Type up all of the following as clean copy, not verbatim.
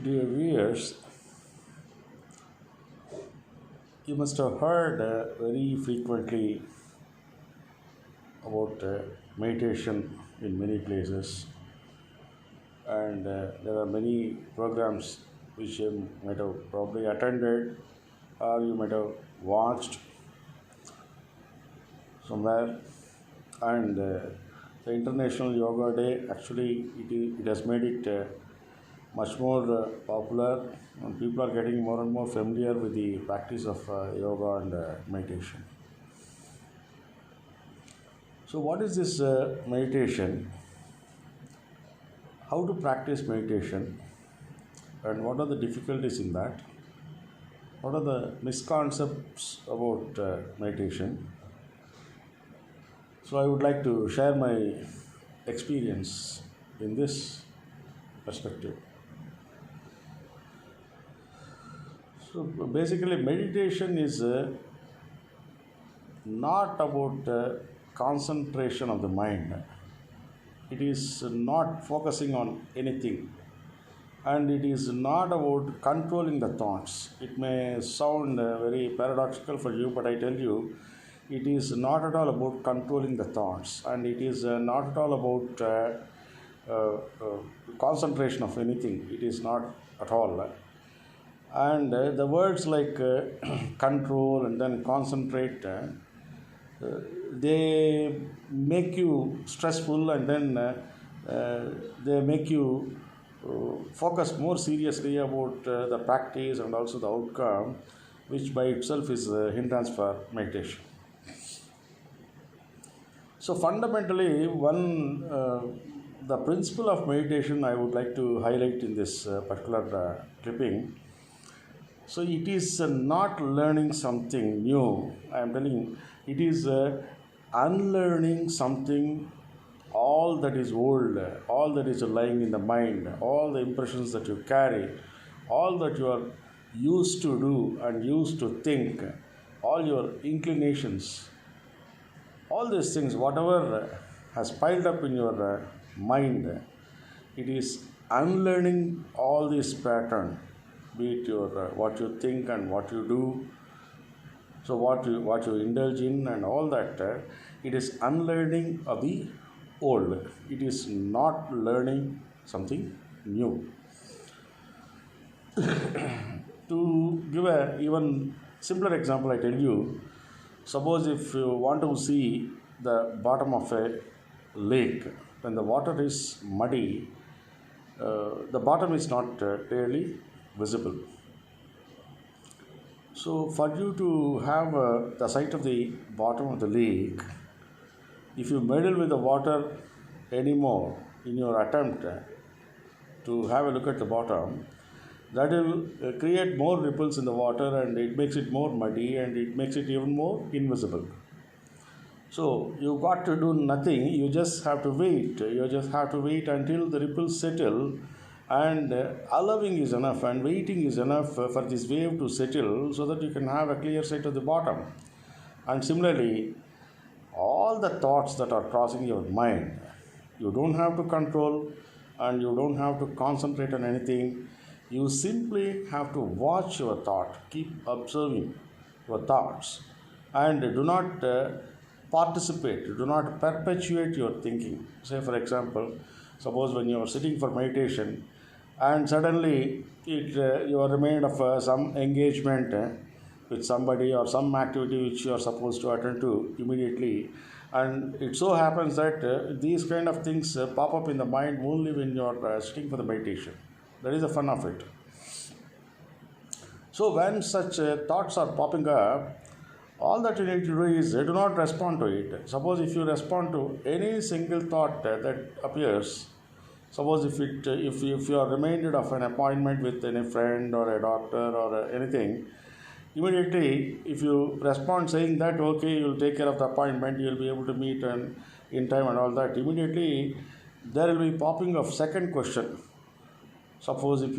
Dear viewers, you must have heard very frequently about meditation in many places, and there are many programs which you might have probably attended or you might have watched somewhere. And the International Yoga Day actually it has made it much more popular, and people are getting more and more familiar with the practice of yoga and meditation. So, what is this meditation? How to practice meditation, and what are the difficulties in that? What are the misconceptions about meditation? So, I would like to share my experience in this perspective. So basically, meditation is not about concentration of the mind. It is not focusing on anything, and it is not about controlling the thoughts. It may sound very paradoxical for you, but I tell you, it is not at all about controlling the thoughts, and it is not at all about concentration of anything. It is not at all. And the words like control and then concentrate, they make you stressful, and then they make you focus more seriously about the practice and also the outcome, which by itself is a hindrance for meditation. So fundamentally, the principle of meditation I would like to highlight in this particular clipping. So it is not learning something new. I am telling you, it is unlearning something, all that is old, all that is lying in the mind, all the impressions that you carry, all that you are used to do and used to think, all your inclinations, all these things, whatever has piled up in your mind, it is unlearning all this pattern, be it your what you think and what you do, so what you indulge in and all that. It is unlearning of the old. It is not learning something new. To give a even simpler example, I tell you, suppose if you want to see the bottom of a lake, when the water is muddy, the bottom is not clearly visible. So, for you to have the sight of the bottom of the lake, if you meddle with the water anymore in your attempt to have a look at the bottom, that will create more ripples in the water, and it makes it more muddy, and it makes it even more invisible. So you got to do nothing. You just have to wait. You just have to wait until the ripples settle, and allowing is enough, and waiting is enough for this wave to settle, so that you can have a clear sight of the bottom. And similarly, all the thoughts that are crossing your mind, you don't have to control, and you don't have to concentrate on anything. You simply have to watch your thought, keep observing your thoughts, and do not participate, do not perpetuate your thinking. Say, for example, suppose when you are sitting for meditation, and suddenly you are reminded of some engagement with somebody or some activity which you are supposed to attend to immediately, and it so happens that these kind of things pop up in the mind only when you are sitting for the meditation. That is the fun of it. So when such thoughts are popping up, all that you need to do is do not respond to it. Suppose if you respond to any single thought that appears, suppose if you are reminded of an appointment with any friend or a doctor or anything, immediately if you respond saying that okay, you will take care of the appointment, you will be able to meet and in time and all that, immediately there will be popping of second question. Suppose if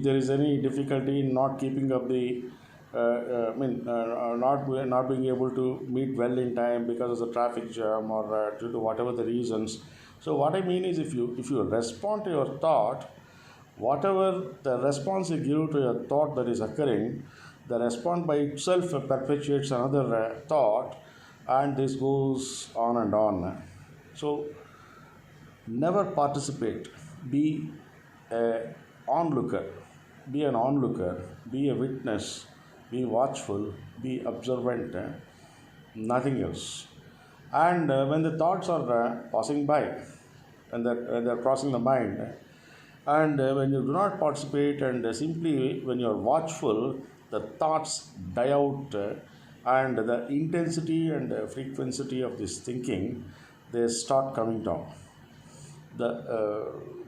there is any difficulty in not keeping up the not being able to meet well in time because of the traffic jam or due to whatever the reasons. So what I mean is, if you respond to your thought, whatever the response you give to your thought that is occurring, the response by itself perpetuates another thought, and this goes on and on. So never participate. Be a onlooker. Be an onlooker. Be a witness. Be watchful. Be observant. Nothing else. And when the thoughts are passing by, and they're crossing the mind, and when you do not participate, and simply when you are watchful, the thoughts die out, and the intensity and frequency of this thinking, they start coming down. The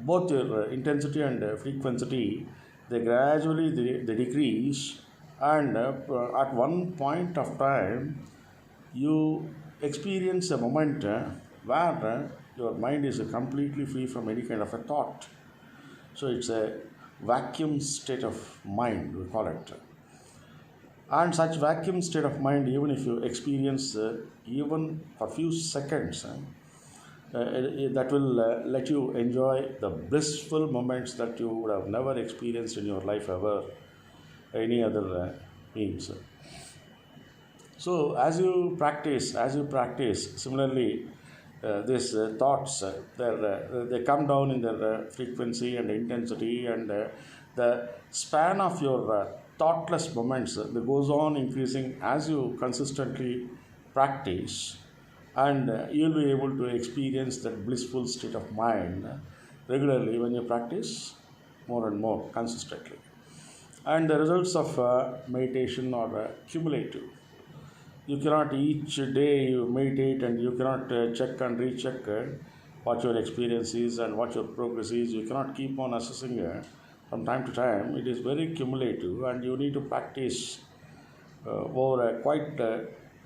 both your intensity and frequency, they gradually they decrease, and at one point of time you experience a moment where your mind is completely free from any kind of a thought. So it's a vacuum state of mind, we call it. And such vacuum state of mind, even if you experience even for few seconds, that will let you enjoy the blissful moments that you would have never experienced in your life ever, any other means. So as you practice, similarly, these thoughts, they come down in their frequency and intensity, and the span of your thoughtless moments that goes on increasing as you consistently practice, and you'll be able to experience that blissful state of mind regularly when you practice more and more consistently. And the results of meditation are cumulative. You cannot each day you meditate, and you cannot check and recheck what your experience is and what your progress is. You cannot keep on assessing from time to time. It is very cumulative, and you need to practice over a quite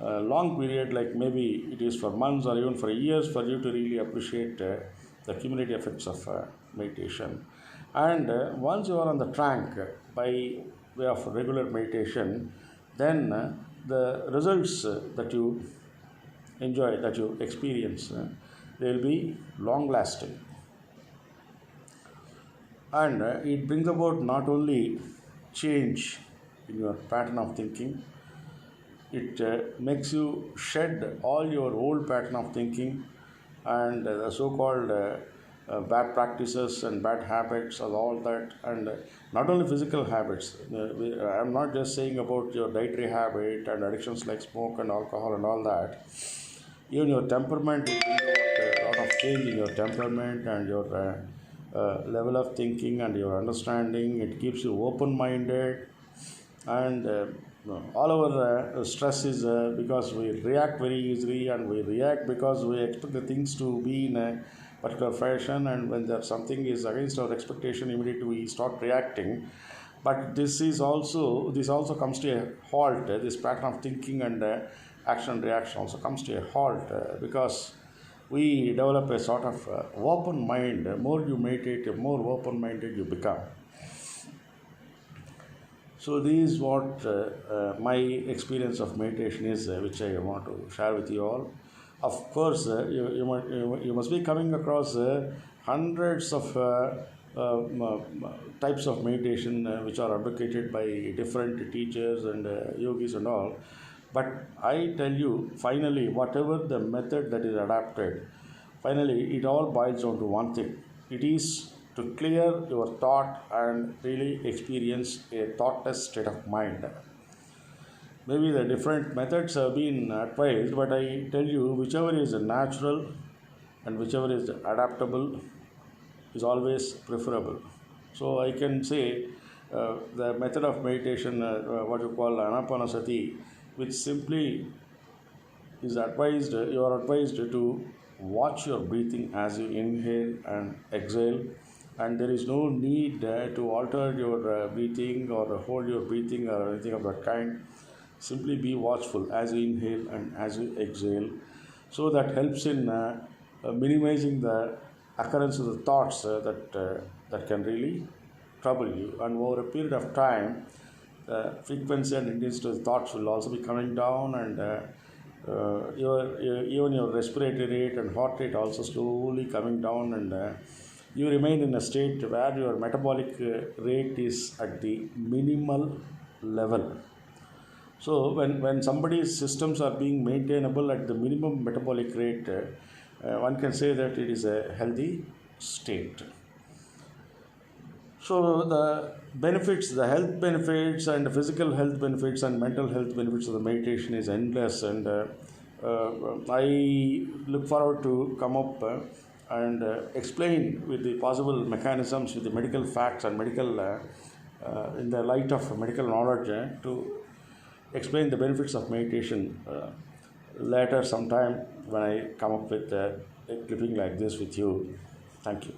long period, like maybe it is for months or even for years, for you to really appreciate the cumulative effects of meditation. And once you are on the track by way of regular meditation, then the results that you enjoy, that you experience, they will be long lasting. And it brings about not only change in your pattern of thinking, it makes you shed all your old pattern of thinking, and the so-called bad practices and bad habits and all that. And not only physical habits, I'm not just saying about your dietary habit and addictions like smoke and alcohol and all that. Even your temperament, it brings about a lot of change in your temperament and your level of thinking and your understanding. It keeps you open-minded, and all our stress is because we react very easily, and we react because we expect the things to be in a particular fashion, and when there something is against our expectation, immediately we start reacting. But this also comes to a halt. This pattern of thinking and action and reaction also comes to a halt, because we develop a sort of open mind. The more you meditate, the more open minded you become. So this is what my experience of meditation is, which I want to share with you all. Of course, you must be coming across hundreds of types of meditation which are advocated by different teachers and yogis and all. But I tell you, finally, whatever the method that is adapted, finally it all boils down to one thing. It is to clear your thought and really experience a thoughtless state of mind. Maybe the different methods have been advised, but I tell you, whichever is natural and whichever is adaptable is always preferable. So I can say the method of meditation, what you call anapanasati, which simply is advised, you are advised to watch your breathing as you inhale and exhale, and there is no need to alter your breathing or hold your breathing or anything of that kind. Simply be watchful as you inhale and as you exhale. So that helps in minimizing the occurrence of the thoughts that can really trouble you. And over a period of time, the frequency and intensity of the thoughts will also be coming down, and even your respiratory rate and heart rate also slowly coming down, and you remain in a state where your metabolic rate is at the minimal level. So when somebody's systems are being maintainable at the minimum metabolic rate, one can say that it is a healthy state. So the benefits, the health benefits and the physical health benefits and mental health benefits of the meditation is endless, and I look forward to come up and explain with the possible mechanisms, with the medical facts and medical in the light of medical knowledge to explain the benefits of meditation later sometime when I come up with a clipping like this with you. Thank you.